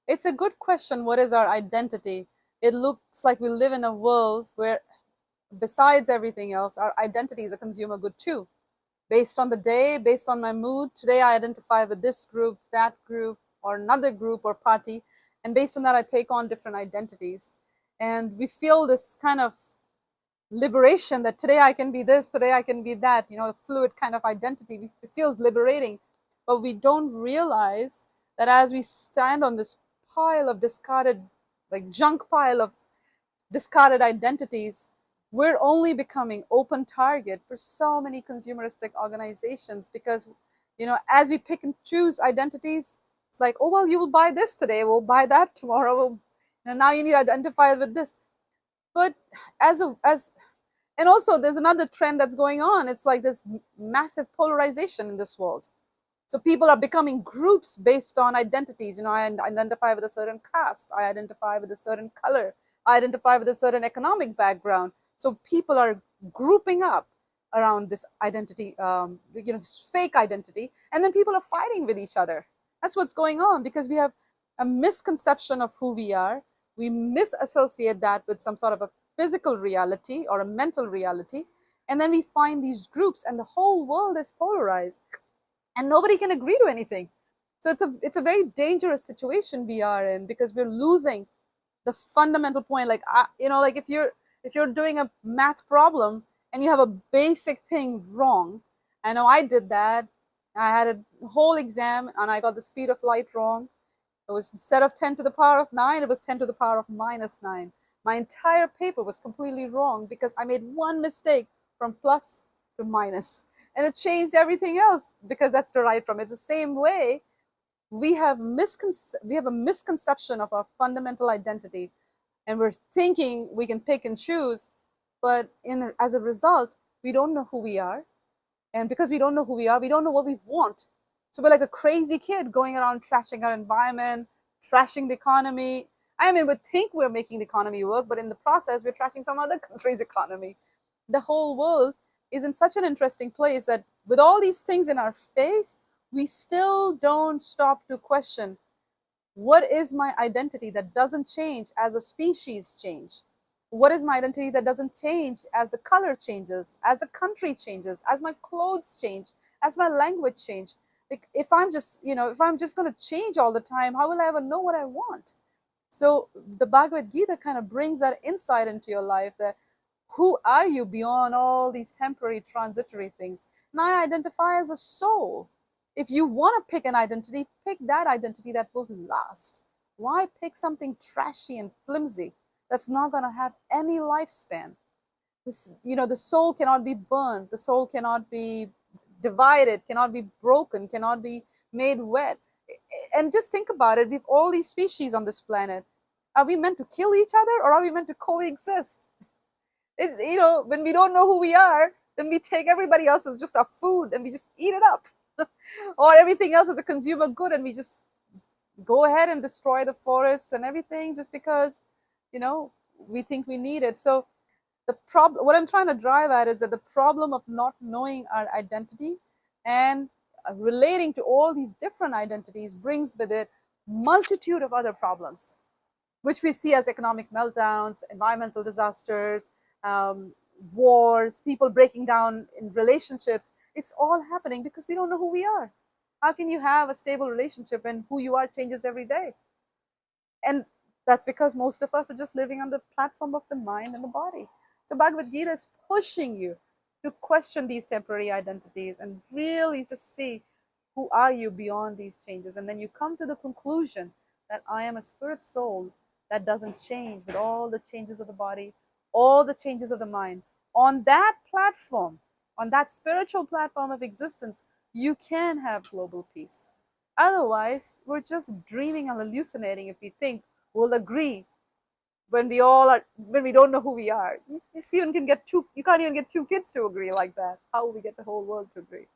It's a good question. What is our identity? It looks like we live in a world where, besides everything else, our identity is a consumer good too. Based on the day, based on my mood, today I identify with this group, that group, or another group or party. And based on that, I take on different identities. And we feel this kind of liberation that today I can be this, today I can be that, you know, a fluid kind of identity. It feels liberating. But we don't realize that as we stand on this pile of discarded, like junk pile of discarded identities, we're only becoming open target for so many consumeristic organizations because, you know, as we pick and choose identities, it's like, oh, well, you will buy this today, we'll buy that tomorrow, and now you need to identify with this. But as and also there's another trend that's going on. It's like this massive polarization in this world. So people are becoming groups based on identities. You know, I identify with a certain caste, I identify with a certain color, I identify with a certain economic background. So people are grouping up around this identity, you know, this fake identity, and then people are fighting with each other. That's what's going on because we have a misconception of who we are. We misassociate that with some sort of a physical reality or a mental reality, and then we find these groups, and the whole world is polarized and nobody can agree to anything. So it's a very dangerous situation we are in because we're losing the fundamental point. Like, you know, like if you're doing a math problem and you have a basic thing wrong, I know I did that. I had a whole exam and I got the speed of light wrong. It was, instead of 10 to the power of 9, it was 10 to the power of minus 9. My entire paper was completely wrong because I made one mistake from plus to minus, and it changed everything else because that's derived from it. It's the same way we have a misconception of our fundamental identity, and we're thinking we can pick and choose, but as a result, we don't know who we are. And because we don't know who we are, we don't know what we want. So we're like a crazy kid going around trashing our environment, trashing the economy. I mean, we think we're making the economy work, but in the process, we're trashing some other country's economy. The whole world is in such an interesting place that with all these things in our face, we still don't stop to question, what is my identity that doesn't change as a species change? What is my identity that doesn't change as the color changes, as the country changes, as my clothes change, as my language change? Like, if I'm just, you know, if I'm just going to change all the time, how will I ever know what I want? So the Bhagavad Gita kind of brings that insight into your life, that who are you beyond all these temporary transitory things? And I identify as a soul. If you want to pick an identity, pick that identity that will last. Why pick something trashy and flimsy that's not going to have any lifespan? This, you know, the soul cannot be burned, the soul cannot be divided, cannot be broken, cannot be made wet. And just think about it, we've all these species on this planet. Are we meant to kill each other, or are we meant to coexist? You know, when we don't know who we are, then we take everybody else as just our food and we just eat it up. Or everything else as a consumer good, and we just go ahead and destroy the forests and everything just because, you know, we think we need it. So what I'm trying to drive at is that the problem of not knowing our identity and relating to all these different identities brings with it multitude of other problems, which we see as economic meltdowns, environmental disasters, wars, people breaking down in relationships. It's all happening because we don't know who we are. How can you have a stable relationship when who you are changes every day? And that's because most of us are just living on the platform of the mind and the body. So Bhagavad Gita is pushing you to question these temporary identities and really just see, who are you beyond these changes? And then you come to the conclusion that I am a spirit soul that doesn't change with all the changes of the body, all the changes of the mind. On that platform, on that spiritual platform of existence, you can have global peace. Otherwise, we're just dreaming and hallucinating if we think we'll agree when we don't know who we are. You can't even get two kids to agree like that. How will we get the whole world to agree?